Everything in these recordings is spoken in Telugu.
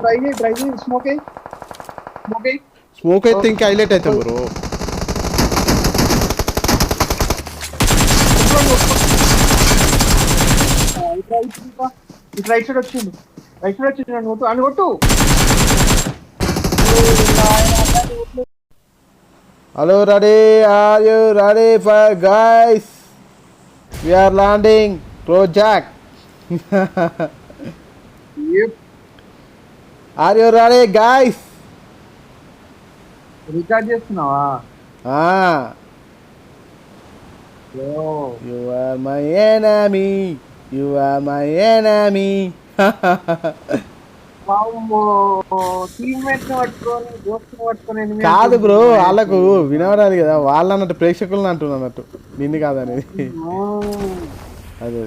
ట్రై చేయి స్మోక్ అయ్యి స్మోక్ అయితే ఇంకా హైలైట్ అవుతాం బ్రో. ఇటు రైట్ సైడ్ వచ్చిండు నన్ను కొట్టు అని కొట్టు. Hello ready, are you ready for guys? We are landing Prozac. Are you ready guys? Record చేస్తున్నావా? You are my enemy. You are my enemy. కాదు బ్రో, వాళ్ళకు వినవరాదు కదా, వాళ్ళు అన్నట్టు ప్రేక్షకులను అంటున్నా అన్నట్టు, నిన్ను కాదనేది. అదే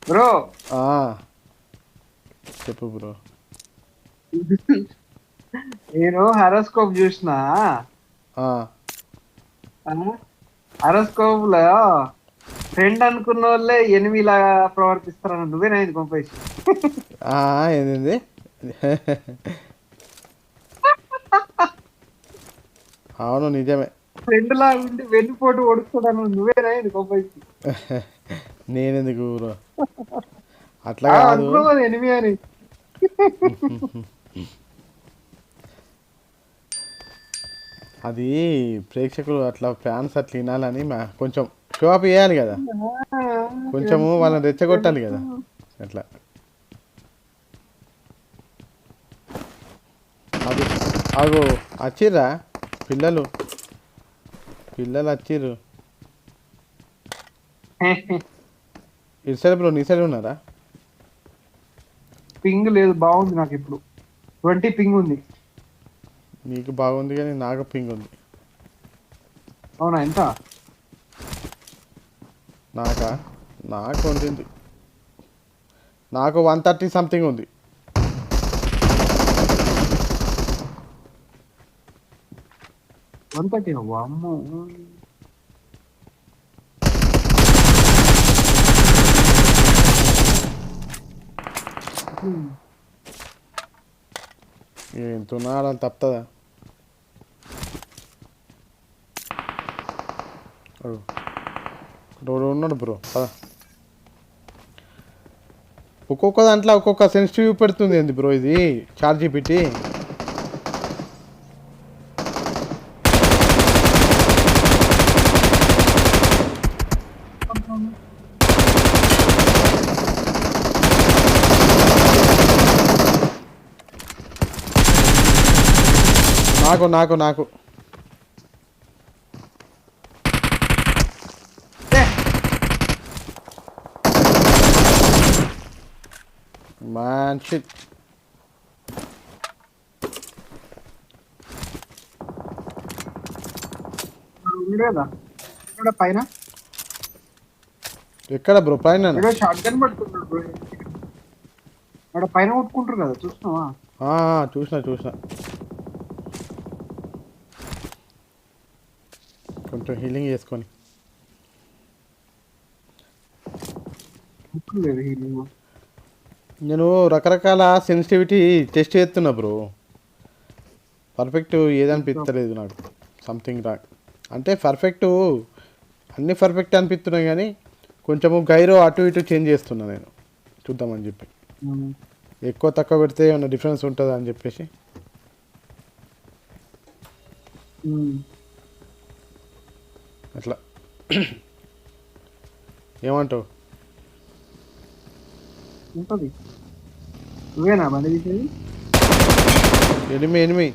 బ్రో. చెప్పు బ్రో. నేను హారోస్కోప్ చూసిన. హారోస్కోప్ లో ఫ్రెండ్ అనుకున్న వాళ్ళే ఎనిమిలా ప్రవర్తిస్తారని నువ్వేనైంది పంపేసి. ఏంది? అవును నిజమే. ఫ్రెండ్ లా ఉండి వెన్నుపోటు ఒడుస్తాడను నువ్వేనైంది పంపేసి. నేనెందుకు బ్రో అట్లా కాదు, ఎనిమి అని. అది ప్రేక్షకులు అట్లా ఫ్యాన్స్ అట్లా వినాలని కొంచెం షో అప్ చేయాలి కదా, కొంచెము వాళ్ళని రెచ్చగొట్టాలి కదా అట్లా. అది అగో వచ్చిర్రా పిల్లలు వచ్చిర్రు. ఇటు సైడ్ బ్రో, నీ సైడ్ ఉన్నారా? పింగ్ లేదు, బాగుంది నాకు ఇప్పుడు 20 పింగ్ ఉంది. నీకు బాగుంది కానీ నాకు పింగ్ ఉంది. అవునా? ఎంత? నాకు ఉంటుంది, నాకు 130 సంథింగ్ ఉంది. అమ్మో. ఎంత ఉన్నాడు తప్పుతుందా? ఉన్నాడు బ్రో. ఒక్కొక్క దాంట్లో ఒక్కొక్క సెన్సిటివ్ పెడుతుంది ఏంది బ్రో ఇది చార్జీ పెట్టి. నాకు Man shit. పైన ఎక్కడ బ్రో? పైన షార్ట్ గన్ పట్టుకున్నాడు బ్రో. అక్కడ పైన కొట్టుకుంటారు కదా, చూస్తున్నావా? చూసిన కొంచెం హీలింగ్ చేసుకొని. నేను రకరకాల సెన్సిటివిటీ టెస్ట్ చేస్తున్నా బ్రో, పర్ఫెక్ట్ ఏదనిపిస్తలేదు నాకు. సంథింగ్ రాంగ్ అంటే పర్ఫెక్ట్, అన్నీ పర్ఫెక్ట్ అనిపిస్తున్నాయి కానీ కొంచెము గైరో అటు ఇటు చేంజ్ చేస్తున్నా నేను, చూద్దామని చెప్పి. ఎక్కువ తక్కువ పెడితే ఏమన్నా డిఫరెన్స్ ఉంటుందా అని చెప్పేసి. అట్లా ఏమంటావు? నువ్వేనా బండి తీసేది? ఎనిమి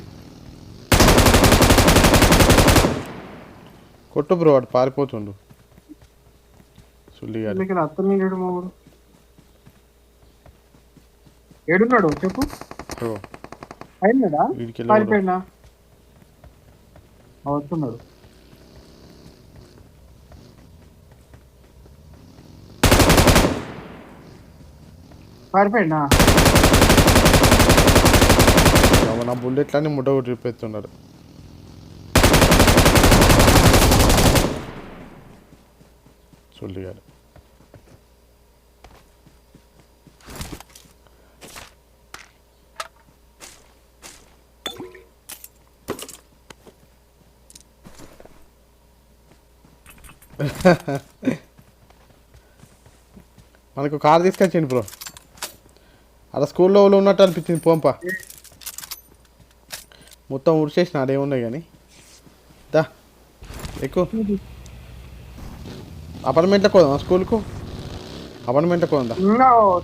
కొట్టు బ్రో, వాడు పారిపోతుండు. సుల్లిగాడు అత్తలేడు మామూలు. ఏడున్నాడు చెప్పు. అయినాడా? పారిపోయినా? వస్తున్నాడు. పారిపోయినా? నా బుల్లెట్లన్నీ ముట్ట కొట్టి చూపిస్తున్నాడు. సుల్లిగాడు మనకు కార్ తీసుకొచ్చిండు బ్రో. అలా స్కూల్లో వాళ్ళు ఉన్నట్టు అనిపించింది పోంపా. మొత్తం ఉడిచేసిన అదేమున్నాయి కానీ దా ఎక్కువ అపార్ట్మెంట్లోకి పోదామా స్కూల్కు? అపార్ట్మెంట్లోకి పోదా?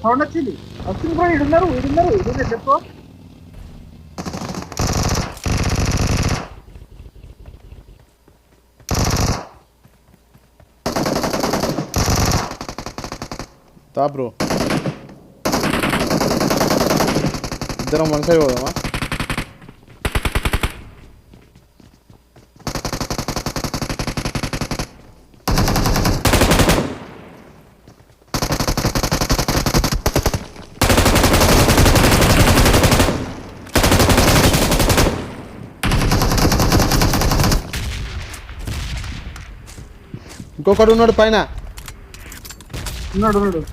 సౌండ్ వచ్చింది వచ్చింది బ్రో. ఇడున్నారు చెప్పు. దా బ్రో ఇద్దరం వన్ సైడ్ పోదామా? ఇంకొకడు ఉన్నాడు పైన. ఉన్నాడు.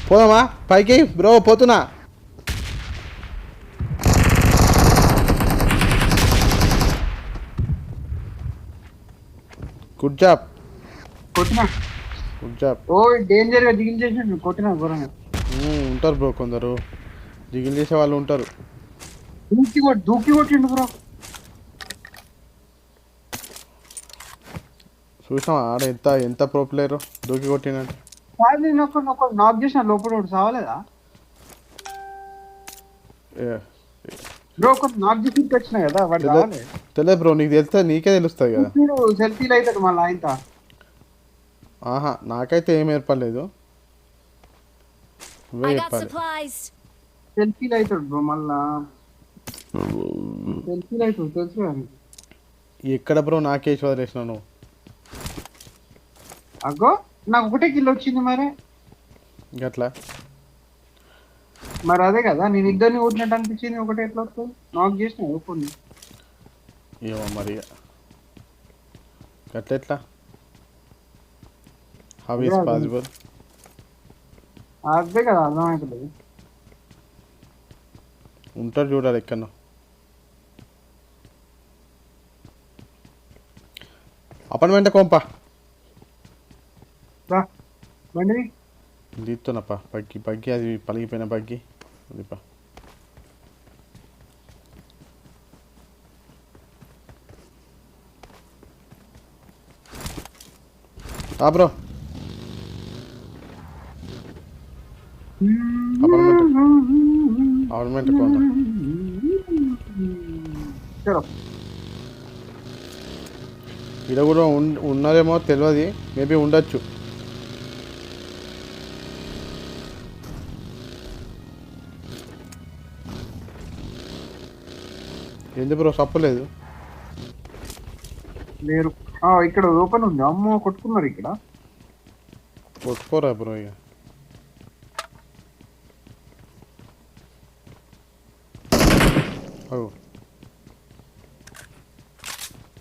పోదామా పైకి బ్రో? పోతున్నా. Good job. కొట్టినా. Good job. ఓ డేంజర్ గా దిగిల్ చేసి కొట్టినా ఘోరంగా. ఉంటారు బ్రో కొందరు దిగులు చేసే వాళ్ళు ఉంటారు. దూకి కొట్టిండు బ్రో. చూసినావా ఆడ ఎంత ప్రో ప్లేయర్ దూకి కొట్టినంటే. నేను ఒకటి నాక్ చేసిన లోపల ఒకటి సావలేదా బ్రో? ఒకటి నాక్ చేసి వచ్చినా కదా వాడు కావాలి. తెలియదు బ్రో, నీకు తెలిస్తే నీకే తెలుస్తుంది కదా. సెల్ఫీలు అవుతాడు మళ్ళీ ఆయన. ఆహా నాకైతే ఏం ఏర్పడలేదు. సెల్ఫీలు అవుతాడు బ్రో మళ్ళా. సెల్ఫీలు అవుతాడు తెలుసు కదా. ఎక్కడ బ్రో నాకే వదిలేసినావు నువ్వు? అగ్గో నాకు ఒకటే కిల్ వచ్చింది మరి. గట్లా మరి అదే కదా నేను ఇద్దరిని కొట్టినట్టు అనిపించింది. ఒకటే ఎట్లా వస్తుంది? నాక్ చేసిన ఒప్పుని ఏమో మరి గట్ల ఎట్లా? How is possible? అదే కదా అర్థమవుతుంది. ఉంటారు చూడాలి ఎక్కడో. అపార్ట్మెంట్ కొంపా బండి తీస్తున్నప్ప బగ్గి అది పలిగిపోయిన బగ్గి అదిపా. బ్రో అపార్ట్మెంట్ కొంత ఇక్కడ కూడా ఉన్నదేమో తెలియదు, మేబీ ఉండొచ్చు. ఎందుకు బ్రో చెప్పలేదు? లేరు ఇక్కడ ఓపెన్ ఉంది. అమ్మో కొట్టుకున్నారు ఇక్కడ. కొట్టుకోరా బ్రో ఇక.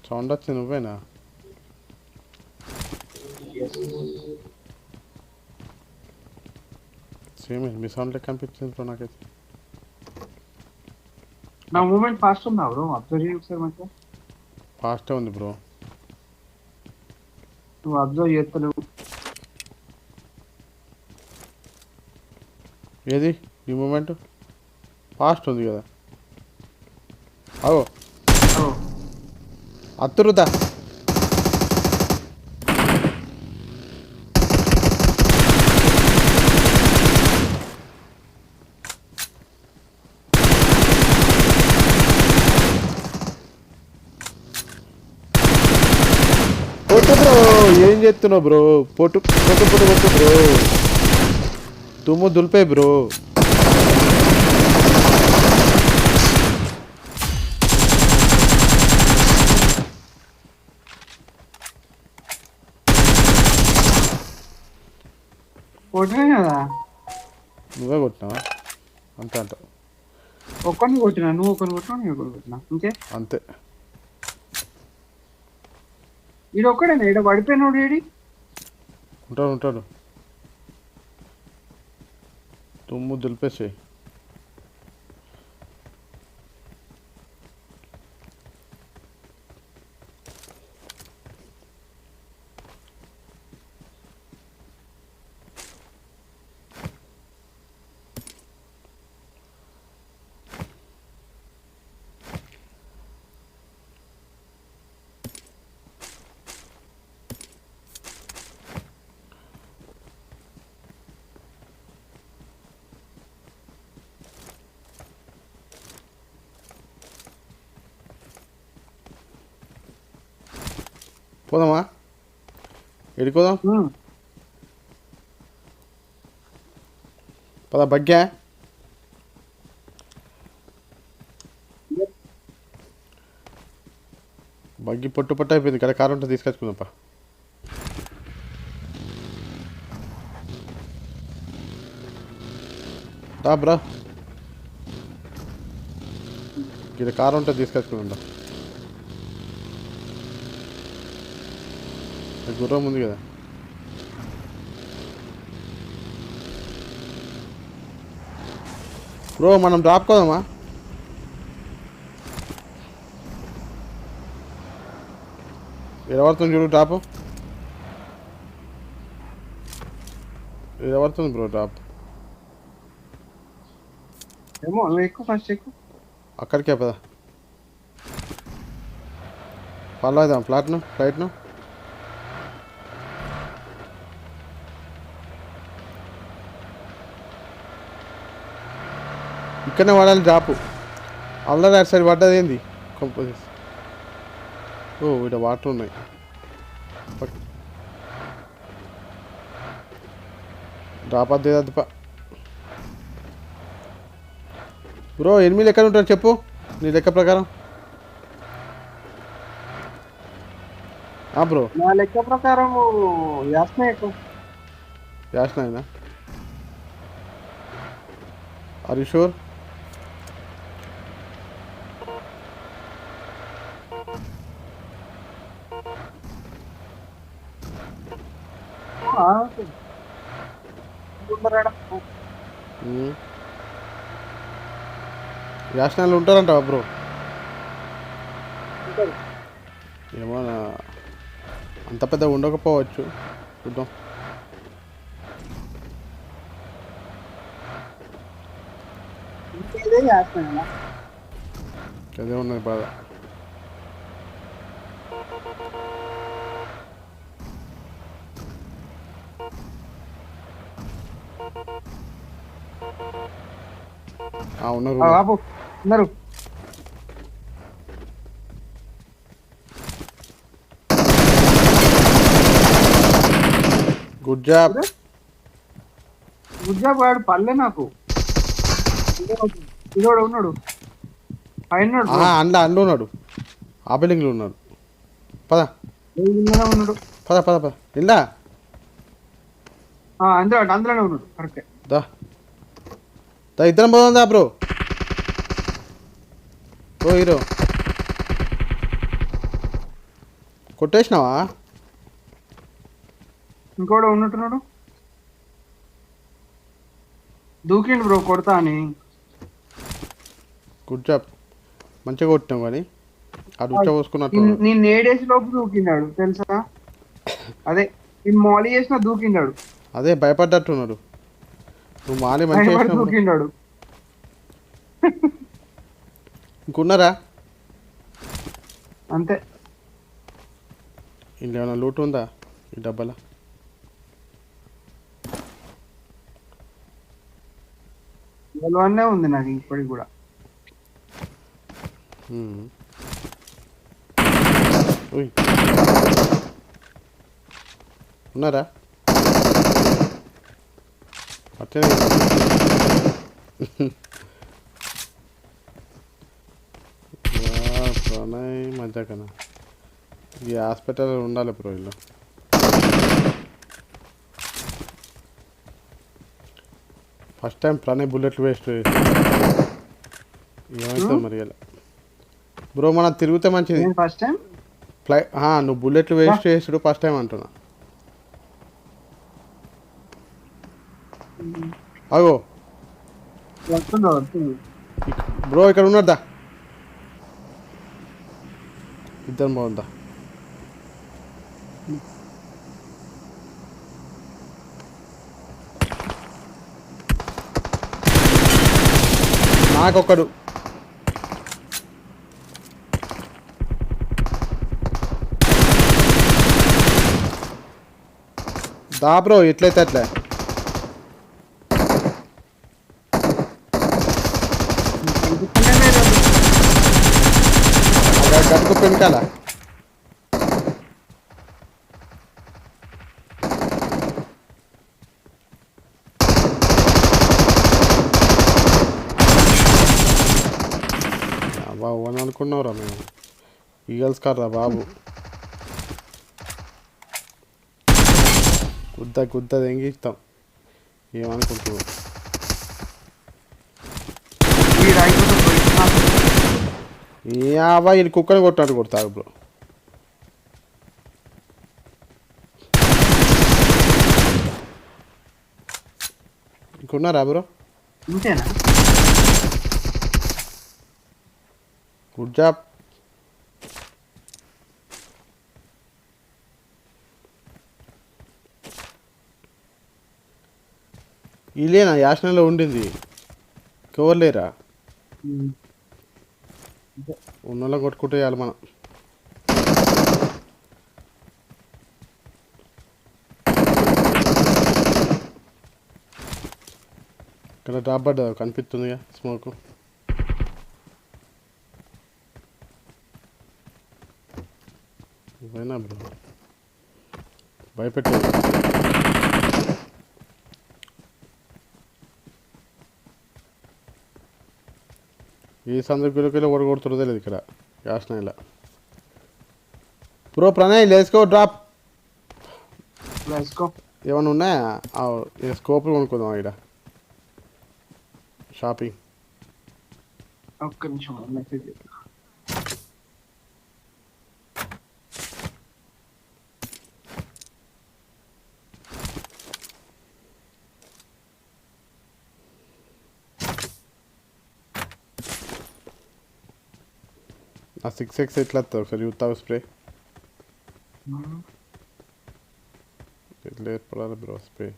సౌండ్ వచ్చింది నువ్వేనా? సేమ్ మీ సౌండ్ లెక్క అనిపించింది బ్రో నాకైతే. నా మూమెంట్ ఫాస్ట్ ఉందా బ్రో? అబ్జర్వ్ చేయి ఒకసారి మంచిగా. ఫాస్టే ఉంది బ్రో. నువ్వు అబ్జర్వ్ చేస్తలేవు. ఏది ఈ మూమెంట్ ఫాస్ట్ ఉంది కదా. అవో అత్తురుదా. పొట్టు బ్రో ఏం చేస్తున్నావు బ్రో? పొట్టు పొట్టు పొట్టు పొట్టు బ్రో. తుమ్ము దులిపే బ్రో. కొట్టినా కదా. నువ్వే కొట్టినావా? అంతే అంట. ఒక్కరిని కొట్టినా, నువ్వు ఒకరిని కొట్టినా, నేను ఒకరిని కొట్టినా, అంతే. అంతే. ఈడు ఒక్కడేనా ఈడ పడిపోయినాడు? ఏడి ఉంటాడు. తుమ్ము దులిపేసేయి. పోదామా? ఎడుకోదాం పద బగ్గా. బగ్గి పొట్టు పొట్టు అయిపోయింది కదా, కారు ఉంటే తీసుకొచ్చుకుందాంపా. దా బ్రా, ఇక్కడ కారు ఉంటే తీసుకొచ్చుకుందా. గుర్రం ఉంది కదా. బ్రో మనం డ్రాప్ కోదామా? ఎవరుతుంది చూడు డ్రాప్, ఎవరుతుంది బ్రో డ్రాప్? ఏమో నువ్వు ఎక్కువ ఫస్ట్ ఎక్కువ. అక్కడికే పదా, ఫాలో అవుదాం ఫ్లైట్ను. ఇక్కడనే వాడాలి డ్రాపు. ఆల్రెడీ అటు సైడ్ పడ్డది ఏంది కంపోజిస్. ఓ ఇక్కడ వాటర్ ఉన్నాయి. డ్రాప్ అద్దే అద్దపా. బ్రో ఎనిమిది ఎక్కడ ఉంటారు చెప్పు నీ లెక్క ప్రకారం. బ్రో నా లెక్క ప్రకారం యాస్నే ఎక్కువ. యాస్నాయినా? Are you sure? యాస్నాలు ఉంటారంటావా బ్రో? ఏమో అంత పెద్ద ఉండకపోవచ్చు, చూద్దాం. అదే ఉన్నది బాధ. ఉన్నారు ఉన్నారు. Good job. గుడ్ జాబ్ వాడు పల్లె నాకు. ఇదోడు ఉన్నాడు పైన అండ్ల ఉన్నాడు, ఆ బిల్డింగ్లో ఉన్నాడు. పద ఉన్నాడు. పద పద పద ఇందా అందులోనే ఉన్నాడు. కరెక్టే. దా ఇద్దరం పోదా బ్రో. ఓ హీరో కొట్టేసినావా? ఇంకోటి ఉన్నట్టున్నాడు. దూకిండు బ్రో కొడతా అని. గుడ్ జాబ్, మంచిగా కొట్టినావు. కానీ అటు ఉచ్చ పోసుకున్నట్టు నేను 7 లోపు దూకినాడు తెలుసా. అదే నేను మాలి చేసిన దూకిండాడు. అదే భయపడ్డట్టున్నాడు. నువ్వు మాలి మంచిగా దూకిండాడు. ఇంకున్నారా? అంతే. ఇంకేమైనా లూట్ ఉందా ఈ డబ్బాలో? అనే ఉంది నాకు ఇప్పటికి కూడా. ఉన్నారా? అట్లే ప్రణయ్ మధ్య కన్నా ఈ హాస్పిటల్ ఉండాలి బ్రో. ఇల్లు ఫస్ట్ టైం ప్రణయ్ బుల్లెట్లు వేస్ట్ ఏమవుతుంది మరి ఇలా బ్రో. మనం తిరిగితే మంచిది. ఫస్ట్ టైం నువ్వు బుల్లెట్లు వేస్ట్ చేసుడు ఫస్ట్ టైం అంటున్నా. అగో బ్రో ఇక్కడ ఉన్నదా? ఇద్దరు బాగుందా? నాకొక్కడు. దా బ్రో ఎట్లయితే అట్లా. గడుపు పెంకాల బాబు అని అనుకున్నావురా మేము ఈగల్స్ కాదురా బాబు. గుద్ద తెంగిస్తాం ఏమనుకుంటున్నావు. ఏ అబ్బా ఇది కుక్కని కొట్టినట్టు కొడతారు బ్రో. ఇంకున్నారా బ్రో? ఇంతేనా? Good job. ఇలేనా యాసనలో ఉండింది కవర్లేరా ఉన్నోళ్ళ కొట్టుకుంటే వేయాలి మనం. ఇక్కడ డ్రాప్ పడ్డా కనిపిస్తుందిగా స్మోక్. పోయినా బ్రో భయపెట్టు. ఈ సందర్భంలో ఓడగొడుతుందో తెలియదు ఇక్కడ యాసనలో. బ్రో ప్రణయ్ లేసుకో డ్రాప్ ఏమన్నా ఉన్నాయా? స్కోప్లు కొనుక్కుందాం ఇక్కడ షాపింగ్. ఒక్క నిమిషం మెసేజ్. ఆ 6x ఎట్లా వస్తుంది ఒకసారి చూస్తావు స్ప్రే ఎట్లా ఏర్పడాలి bro spray?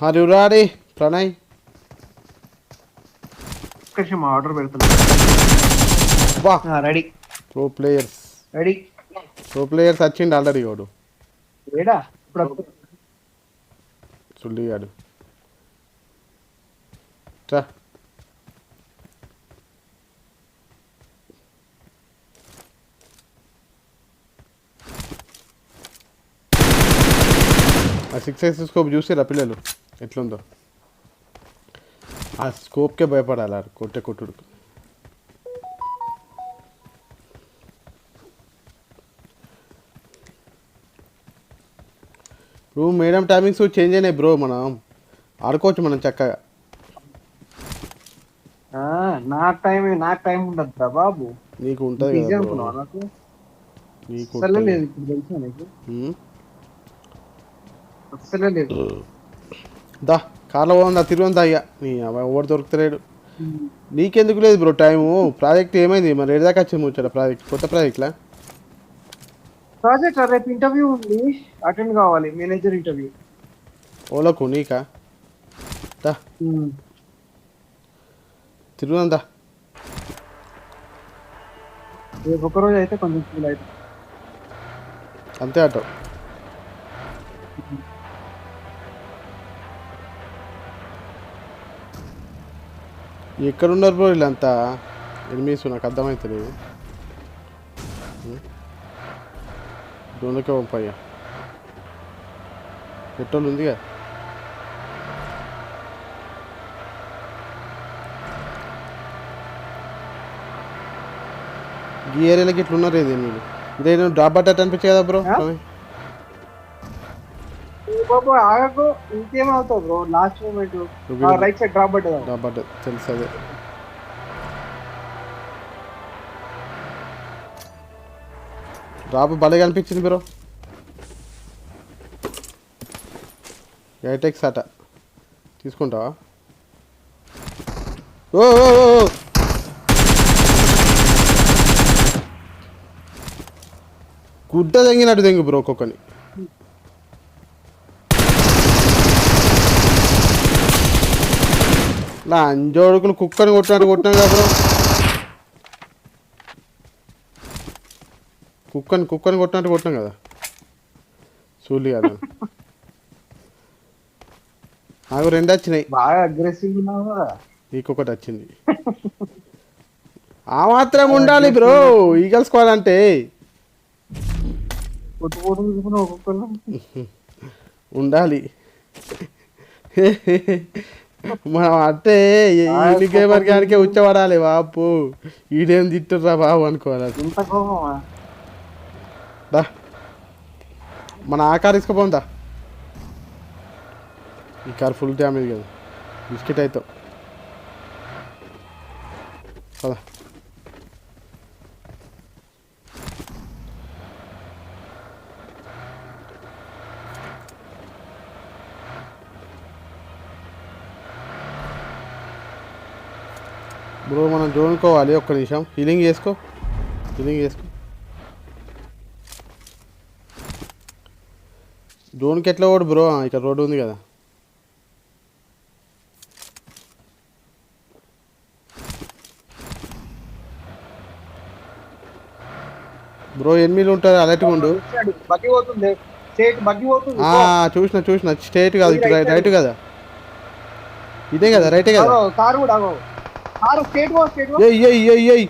Are you ready Pranay? Order పెడుతున్నా. Ready pro players ready. Pro players వచ్చిండు ఆల్రెడీ. వాడు ఏడా ఇప్పుడు సుల్లిగాడు రా. ఆ 6x స్కోప్ చూసిరా పిల్లలు ఎట్లుందో? ఆ స్కోప్కే భయపడాలి కొట్టే కొట్టుడు. బ్రో మేడం టైమింగ్స్ చేంజ్ అయినాయి బ్రో. మనం ఆడుకోవచ్చు మనం చక్కగా. నాకు టైం ఉండదు బాబు. నీకు ఉంటుంది కదా నాకు నీకు లేదు ఇప్పుడు తెలుసా నీకు? అస్సలే లేదు. దా కార్లో పోదా తిరుగుందా అయ్యా నీ ఎవరు దొరుకుతలేడు. నీకెందుకు లేదు బ్రో టైము? ప్రాజెక్ట్ ఏమైంది మరి? ఏదాకా వచ్చింది ముచ్చాడు ప్రాజెక్ట్? కొత్త ప్రాజెక్ట్లా? ప్రాజెక్ట్ రేపు ఇంటర్వ్యూ ఉంది, అటెండ్ కావాలి. Manager interview. ఓలకు నీకా? దా తిరుగుందా. రేపు ఒకరోజు అయితే కొంచెం ఫీల్ అవుతుంది అంతే అట. ఎక్కడున్నారు బ్రో వీళ్ళంతా? ఎనిమిస్ నాకు అర్థమవుతలేదు. డ్రోన్లకే పంపయ్యా. పెట్రోల్ ఉందిగా. ఈ ఏరియాలకి ఇట్లున్నారు ఏది మీరు? ఇదేనా డ్రాప్ పడ్డట్టు అనిపించే కదా బ్రో? బాబు ఆగకు, ఇంకేమవుతావు bro? Last moment right side drop పడ్డది. డ్రాప్ పడ్డది తెలుసు. అదే డ్రాప్ భలే కనిపించింది బ్రో. 8x అట తీసుకుంటావా? ఓ గుడ్డ తెంగినట్టు తెంగు బ్రో ఒక్కొక్కని. ఇలా అంజోడుకులు కుక్కని కొట్టినట్టు కొట్టినాం కదా బ్రో. కుక్కని కొట్టినట్టు కొట్టినాం కదా సూలి కదా. నాకు 2 వచ్చినాయి. బాగా అగ్రెసివ్ ఉన్నావు కదా. నీకొకటి వచ్చింది. ఆ మాత్రం ఉండాలి బ్రో ఈగల్ స్క్వాడ్ అంటే. ఒక్కొక్కరు ఉండాలి. మనం అంటే ఈ గేమర్ గానికే ఉచ్చబడాలి. బాపు ఈడేం తిట్టుర్రా బాబు అనుకోవాలి. ఇంత కోపమా? దా మన ఆ కార్ ఇసుకపోందా. ఈ కార్ ఫుల్ డ్యామేజ్ కదా, బిస్కెట్ అవుతావు. పదా బ్రో మనం జోనుకోవాలి. ఒక్క నిమిషం హీలింగ్ చేసుకో, హీలింగ్ చేసుకో. జోన్కి ఎట్లా ఓడు బ్రో? ఇక్కడ రోడ్డు ఉంది కదా. బ్రో ఎనిమిది ఉంటుంది అలర్ట్గా ఉండు. బగ్గి పోతుంది, స్టేట్ బగ్గి పోతుంది. చూసిన స్ట్రైట్ కాదు, ఇటు రైట్ కదా. ఇదే కదా, రైటే కదా. కారు కూడా కారు స్టేట్ పో, స్టేట్ పో. ఏయ్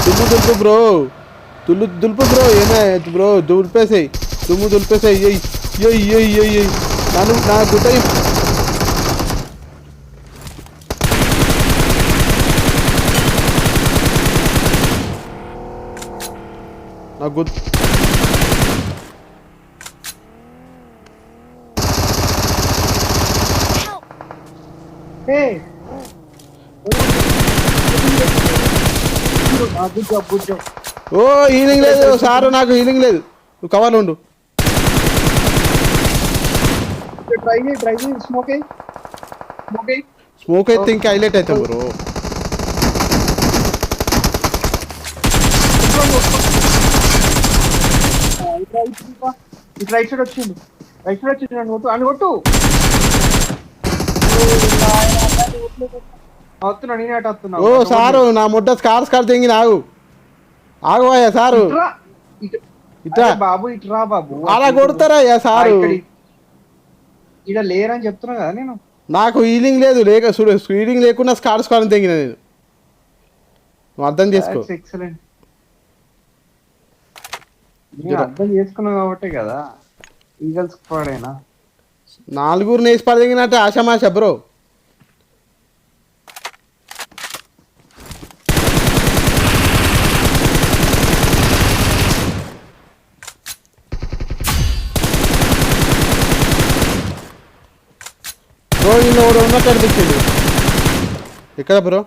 దులుపు బ్రో, దులుపు బ్రో. ఏమే బ్రో దులిపేసాయి, దుమ్ము దులిపేసాయి. ఏయ్ నన్ను నా గుడ్డ నా గుడ్. ఓ హీలింగ్ లేదు సారు, నాకు హీలింగ్ లేదు. నువ్వు కవర్లో ఉండు. స్మోక్ అయితే ఇంకా హైలైట్ అవుతాం బ్రో. రైట్ సైడ్ వచ్చింది, అని కొట్టు. వస్తున్నా, నేనే అటు వస్తున్నా. ఓ సారు నా ముడ్డ స్కార్ తెంగి ఆగు ఆగువాయా సారు. ఇట్లా బాబు, ఇట్రా బాబు. అలా కొడతారా సారు? ఇక్కడ లేరని చెప్తున్నా కదా నేను. నాకు హీలింగ్ లేదు, లేక హీలింగ్ లేకుండా స్కార్ తెంగిన నేను. నువ్వు అర్థం చేసుకో. ఎక్సలెంట్, అర్థం చేసుకున్నావు కాబట్టి కదా ఈగల్స్ పాడైనా. 4 నేసి పడదగినట్టే ఆశామాష బ్రో. బ్రో ఈయన ఉన్నట్టు అనిపించింది. ఎక్కడ బ్రో?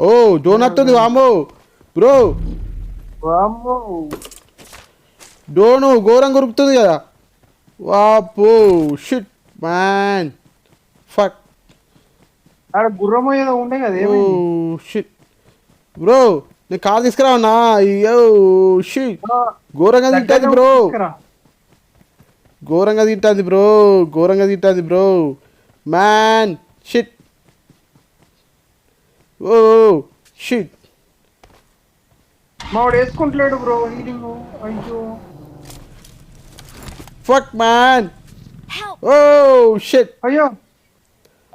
ఓ జోన్ వస్తుంది వామ్మో బ్రో. డోను ఘోరంగా ఉరుకుతుంది కదా. వాపో షిట్ మ్యాన్ ఫక్. గుర్రం ఏదో ఉండే కదా. షిట్ బ్రో, నేను కార్ తీసుకురావన్నా. అయ్యో షిట్, ఘోరంగా తింటుంది బ్రో, ఘోరంగా తింటుంది bro man. Shit oh shit. మావాడు వేసుకుంటలేడు బ్రో హీలింగ్. అయ్యో ఫక్ మ్యాన్. Oh shit. అయ్యో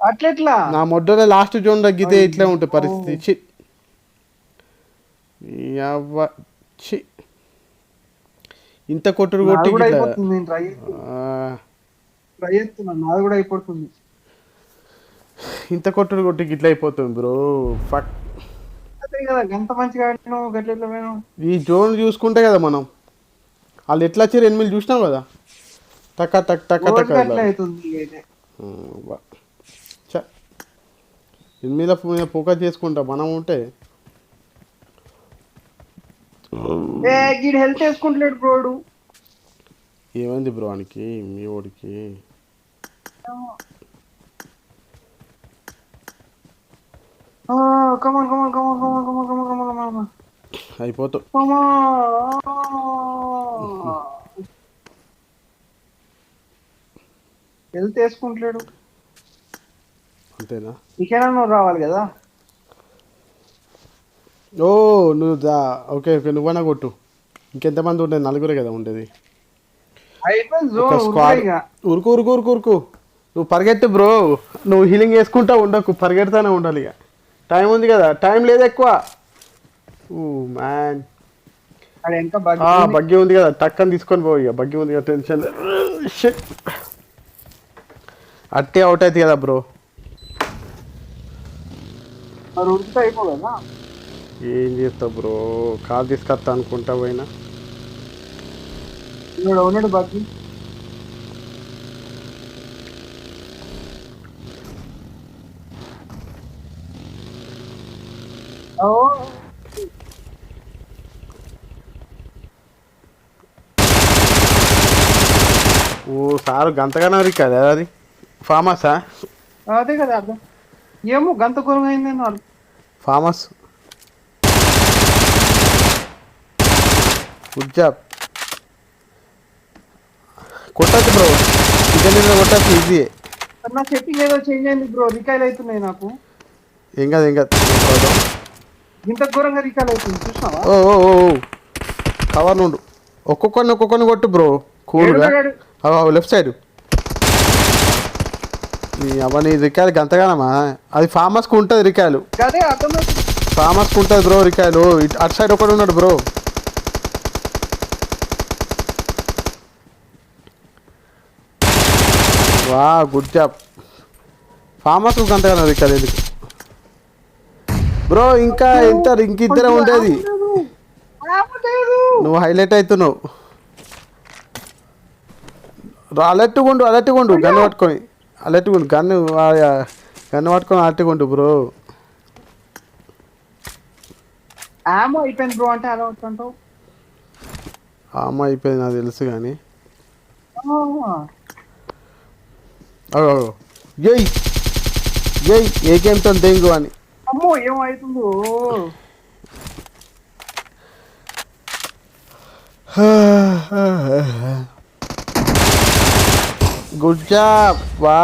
అట్లెట్లా? నా మొడ్డలో లాస్ట్ జోన్ తగ్గితే ఇట్లా ఉంటుంది పరిస్థితి. షిట్ ఇంత కొట్టుడు కొట్టి ట్రై చేస్తున్నా, నాది కూడా అయిపోతుంది. ఇంత కొట్టుడు కొట్టి ఇట్లా అయిపోతుంది బ్రో. ఫక్ కదా, గంత మంచిగా గట్ల. ఈ జోన్ చూసుకుంటే కదా మనం, వాళ్ళు ఎట్లా వచ్చారు ఎనిమిది చూసినాం కదా. టక్క టక్ టక్క టక్ అవుతుంది. ఎనిమిది మీద ఫోకస్ చేసుకుంటా మనం ఉంటే. హెల్త్ వేసుకుంటలేడు బ్రోడు. ఏమైంది బ్రో వానికి, మీ ఓడికి? అయిపోతా హెల్త్ వేసుకుంటలేడు అంతేనా? ఇకైనా నువ్వు రావాలి కదా. ఓ నువ్వు ఓకే ఓకే, నువ్వన్నా కొట్టు. ఇంకెంతమంది ఉండేది? 4 కదా ఉండేది. అయిపోయింది. ఉరుకు ఉరుకు ఉరుకు ఉరుకు. నువ్వు పరిగెత్తు బ్రో, నువ్వు హీలింగ్ చేసుకుంటా ఉండకు, పరిగెడతానే ఉండాలి. ఇక టైం ఉంది కదా, టైం లేదు ఎక్కువ. ఓ మ్యాన్, అది ఎంత బగ్ బగ్గి ఉంది కదా, టక్కని తీసుకొని పోయి. ఇక బగ్గి ఉంది కదా, టెన్షన్ అట్టే అవుట్ అవుతుంది కదా బ్రో. మరి ఉడికితే అయిపోదా? ఏం చేస్తావు బ్రో, కార్ తీసుకొస్తా అనుకుంటా పోయినా. ఉన్నాడు బగ్గి. ఓ సారు గంతగానో రికాదు అది ఫామసా? అదే కదా అర్థం. ఏమో గంత ఘోరంగా అయింది వాళ్ళు. ఫామస్. Good job. కొట్టచ్చు బ్రో, చికెన్ కొట్టచ్చు, ఈజీ. నా సెట్టింగ్ ఏదో చేంజ్ అయింది బ్రో, రికాయలు అవుతున్నాయి నాకు. ఏం కాదు ఏం కాదు. ఇంత ఘోరంగా రికాయలు అవుతుంది చూసినావా? ఓ ఓ ఓ కవర్ నుండు, ఒక్కొక్కరిని కొట్టు బ్రో కూల్గా. లెఫ్ట్ సైడ్ అవన్నీ రికాయలు గంతగానమ్మా. అది ఫామస్కి ఉంటుంది రికాయలు, అదే అర్థమైంది. ఫామస్కి ఉంటుంది బ్రో రికాయలు. అటు సైడ్ ఒకటి ఉన్నాడు బ్రో. వా గుడ్ జాబ్. ఫామస్కు గంతగానో రికాయలు ఎందుకు బ్రో? ఇంకా ఇంకిద్దరే ఉండేది. నువ్వు హైలైట్ అవుతున్నావు. అలర్ట్గుండు గన్ను పట్టుకొని, అలర్ట్గుండు గన్ను పట్టుకొని అలర్ట్గుండు బ్రో. ఆమో అయిపోయింది బ్రో అంటే అలా వస్తుంటావు. అమ్మ అయిపోయింది నాకు తెలుసు కానీ. ఏయ్ ఏ గేమ్తో దెంగు అని. అమ్మో ఏమవుతుందో. Good job. వా